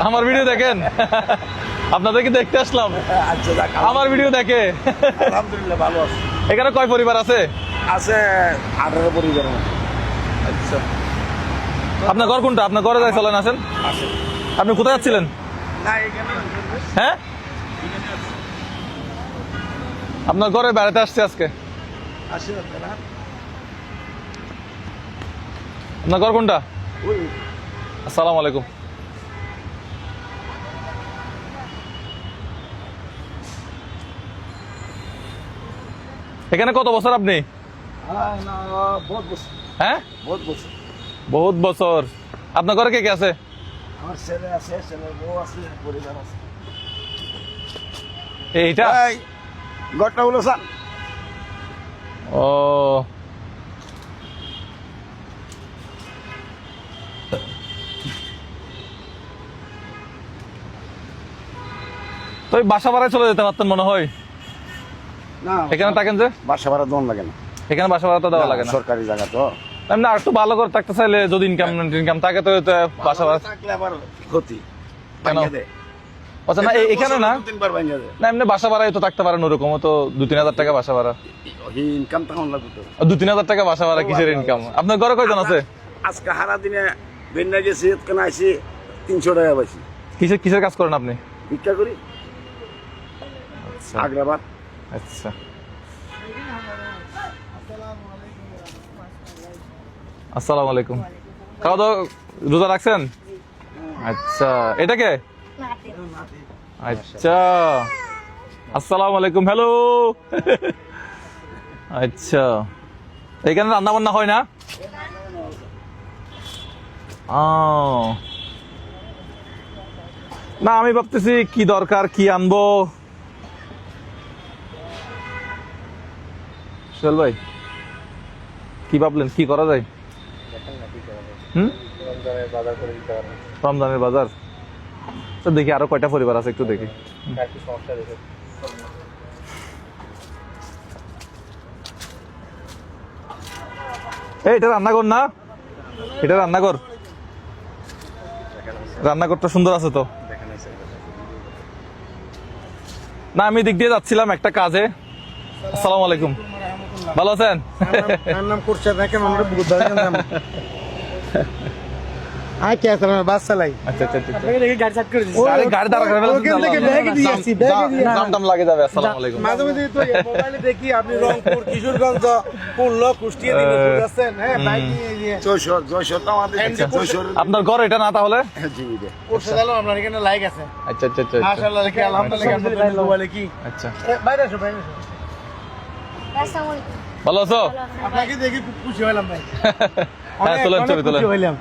আমার ভিডিও দেখেন? আপনাদেরকে দেখতে আসলাম। আমার ভিডিও দেখে? আলহামদুলিল্লাহ ভালো আছে। এখানে কয় পরিবার আছে? আছে 18 পরিবার। আচ্ছা, আপনার ঘর কোনটা? আপনার ঘরে যাই চলেন, আসেন। আপনি কোথায় যাচ্ছিলেন? হ্যাঁ, আপনার ঘরে বেড়াতে আসছে আজকে। আপনার ঘর কোনটা? আসসালামু আলাইকুম। এখানে কত বছর আপনি? হ্যাঁ, বহুত বছর। আপনার ঘরে কে কে আছে? আমার ছেলে আছে, ছেলের বউ আছে, পরিবার আছে। এইটা ঘরটা হলো স্যার। ও, তো বাসা ভাড়ায় চলে যেতে পারতেন মনে হয়। না, এখানে থাকেন যে? বাসা ভাড়া দন লাগে না। এখানে বাসা ভাড়া তো দেওয়া লাগে না, সরকারি জায়গা তো। এমনি আর একটু ভালো করে থাকতে চাইলে যদি ইনকাম থাকে তো বাসা ভাড়া থাকলে আবার ক্ষতি। কেন? ভাঙিয়ে দেয়। আচ্ছা, না এখানে না, 2-3 বার ভাঙিয়ে দেয়। না এমনি বাসা ভাড়ায় তো থাকতে পারেন, ওরকম তো 2-3 হাজার টাকা বাসা ভাড়া। ইনকাম তখন লাগবে তো। 2-3 হাজার টাকা বাসা ভাড়া কিসের ইনকাম? আপনার ঘরে কয়জন আছে? আজকে সারা দিনে বেন্না গেছি, কেন আইসি 300 টাকা পাইছি। কিসের কিসের কাজ করেন আপনি? ভিক্ষা করি আচ্ছা আগ্রাবাদ। আচ্ছা, আসসালামু আলাইকুম। খাওয়া দাওয়া রোজা রাখছেন? আচ্ছা, এটা কে? আচ্ছা, আসসালামু আলাইকুম। হ্যালো। আচ্ছা, এখানে রান্না বান্না হয় না? ও, না আমি ভাবতেছি কি দরকার, কি আনবো। সোহেল ভাই কি ভাবলেন, কি করা যায়? রমজানের বাজার তো দেখি আরো কয়টা পরিবার আছে একটু দেখি। এই, এটা রান্নাঘর না? এটা রান্নাঘর? রান্নাঘরটা সুন্দর আছে তো। না আমি দিক দিয়ে যাচ্ছিলাম একটা কাজে। আসসালামু আলাইকুম, ভালো আছেন? নাম করছে না কেন? আমরা বহুত ভালো নাম। আই কে আছে আমার বাস চালাই। আচ্ছা আচ্ছা আচ্ছা, আপনাকে দেখি গাড়ি সাইড করে দিছি। গাড়ি দাঁড়া করে ফেলেছেন। ওখান থেকে ব্যাগ দিয়েছি, ব্যাগ দিয়ে দাম লাগে যাবে। আসসালামু আলাইকুম। মাঝে মাঝে তো মোবাইলে দেখি আপনি রংপুর, কিশোরগঞ্জ, খুলনা, কুষ্টিয়া দিকে ঘুরে আসছেন। হ্যাঁ, বাইক নিয়ে গিয়ে যশোর তো আমাদের যশোর। আপনার ঘর এটা না তাহলে? জিমিদে করতে গেল আপনার এখানে লাইক আছে। আচ্ছা আচ্ছা আচ্ছা মাশাআল্লাহ, দেখি আলহামদুলিল্লাহ। আপনাদের মোবাইলে কি? আচ্ছা, বাইরে আসো, বাইরে আসো। আসসালামু আলাইকুম। ভালো আছো? আপনাকে দেখি খুব খুশি হলাম ভাই। হ্যাঁ, তোলেন ছবি তোলেন। খুশি হলাম।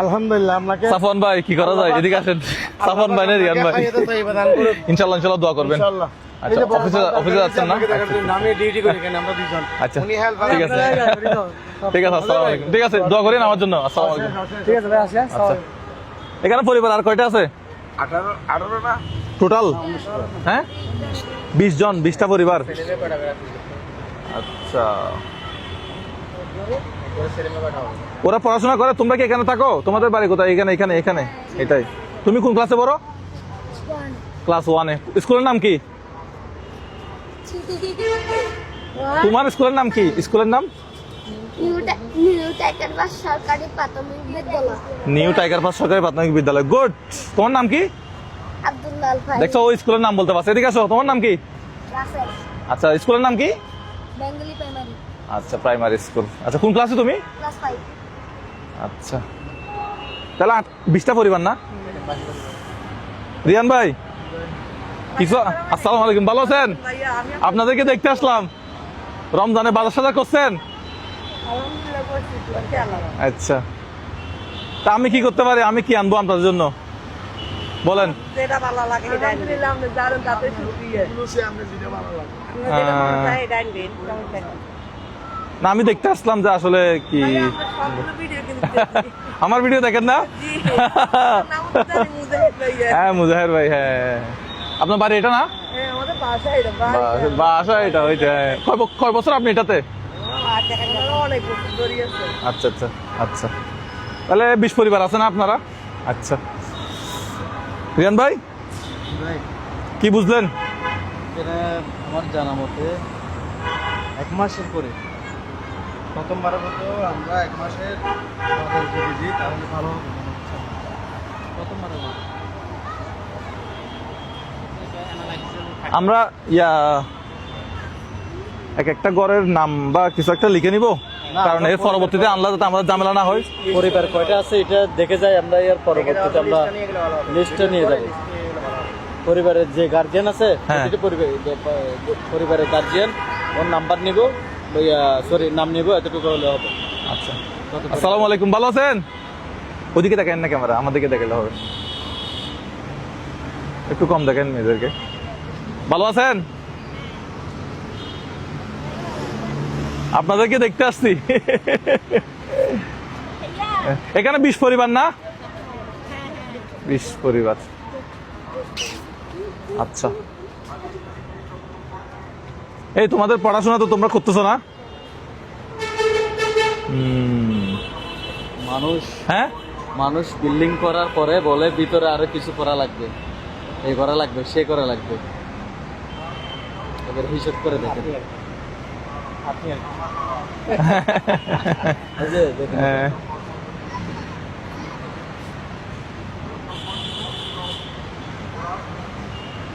আলহামদুলিল্লাহ। আপনাকে সাফওয়ান ভাই কি করা যায়? এদিকে আসেন। সাফওয়ান ভাই না রিয়ান ভাই? ইনশাআল্লাহ ইনশাআল্লাহ দোয়া করবেন। ইনশাআল্লাহ। আচ্ছা, অফিসে যাচ্ছেন না? আমি ডিউটি করি এখানে, আমরা দুইজন। আচ্ছা, উনি হেল্প ঠিক আছে ঠিক আছে, আসসালামু আলাইকুম। ঠিক আছে, দোয়া করেন আমার জন্য। আসসালামু আলাইকুম। ঠিক আছে ভাই, আসি। আচ্ছা, এখানে পরিবার আর কয়টা আছে 18 না টোটাল? হ্যাঁ, 20 জন, 20টা পরিবার। আচ্ছা, ওরা পড়াশোনা করে, তোমরা কি এখানে থাকো? তোমাদের বাড়ি কোথায়? এখানে এখানে এখানে এটাই। তুমি কোন ক্লাসে পড়ো? ক্লাস 1-এ। স্কুলের নাম কি? তোমার স্কুলের নাম কি? স্কুলের নাম? নিউ টাইগার পাস সরকারি প্রাথমিক বিদ্যালয়। নিউ টাইগার পাস সরকারি প্রাথমিক বিদ্যালয়। গুড। তোমার নাম কি? আব্দুল্লাহ আল ফাই। দেখছো, ওই স্কুলের নাম বলতে পারছে। এদিকে আসো, তোমার নাম কি? রাসেল। আচ্ছা, স্কুলের নাম কি? বেঙ্গলি প্রাইমারি আচ্ছা, প্রাইমারি স্কুল। আচ্ছা, কোন ক্লাসে তুমি? ক্লাস 5। আচ্ছা, তাহলে 20টা পরিবার না? রিয়ান ভাই কিছু? আসসালামু আলাইকুম, ভালো আছেন? আপনাদেরকে দেখতে আসলাম। রমজানে বাজার সাজার করছেন? আচ্ছা, তা আমি কি করতে পারি? আমি কি আনবো আপনাদের জন্য বলেন? যেটা ভালো লাগে সেটা আলহামদুলিল্লাহ, আপনি জানেন তাতে সুখী। যেটা মনে চায় এটা আনবেন, সমস্যা নেই। না আমি দেখতে আসলাম যে আসলে কি। ভাই, আমরা সবগুলো ভিডিও কিন্তু দেখছি। আমার ভিডিও দেখেন না? জি, নাম তো জানি মুজাহিদ ভাই। হ্যাঁ, মুজাহির ভাই। হ্যাঁ, আপনার বাড়ি এটা না? হ্যাঁ, আমাদের বাসা এটা, ভাই। বাসা এটা ওইটা। কয় বছর আপনি এটাতে? 8 টাকা দড়ি আছে। আচ্ছা আচ্ছা আচ্ছা, তাহলে 20 পরিবার আছে না আপনারা? আচ্ছা, রিয়ান ভাই কি বুঝলেন? এটা আমার জানা মতে 1 মাসের করে প্রথমবারের মতো আমরা 1 মাসের আমাদের যদি দিই তাহলে ভালো হবে মনে হচ্ছে। প্রথমবারের মতো আমরা এক একটা ঘরের নাম বা কিছু একটা লিখে নিব, কারণ এর পরবর্তীতে আনলা যাতে আমাদের ঝামেলা না হয়। পরিবার কয়টা আছে এটা দেখে যাই আমরা, এর পরবর্তীতে আমরা লিস্টটা নিয়ে যাব। পরিবারের যে গার্জিয়ান আছে হ্যাঁ। প্রতিটি পরিবারের গার্জিয়ান ওর নাম্বার নিব, সরি নাম নিব, এতটুকু হলে হবে। আচ্ছা, আসসালামু আলাইকুম, ভালো আছেন? ওদিকে দেখেন না ক্যামেরা, আমার দিকে দেখালে হবে। একটু কম দেখেন মেয়েদেরকে। ভালো আছেন? আপনাদেরকে দেখতে আসছি। এখানে 20 পরিবার না? 20 পরিবার। আচ্ছা, এই তোমাদের পড়াশোনা তো তোমরা করতেছো না? হ্যাঁ, মানুষ বিল্ডিং করার পরে বলে ভিতরে আরো কিছু করা লাগবে, এই করা লাগবে, সে করা লাগবে। এবার হিসাব করে দেখেন।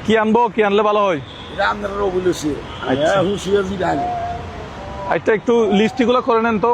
কি আনবো, কি আনলে ভালো হয়? আপনারা বলেছি হুশিয়ার আচ্ছা, একটু লিস্ট গুলো করে নেন তো।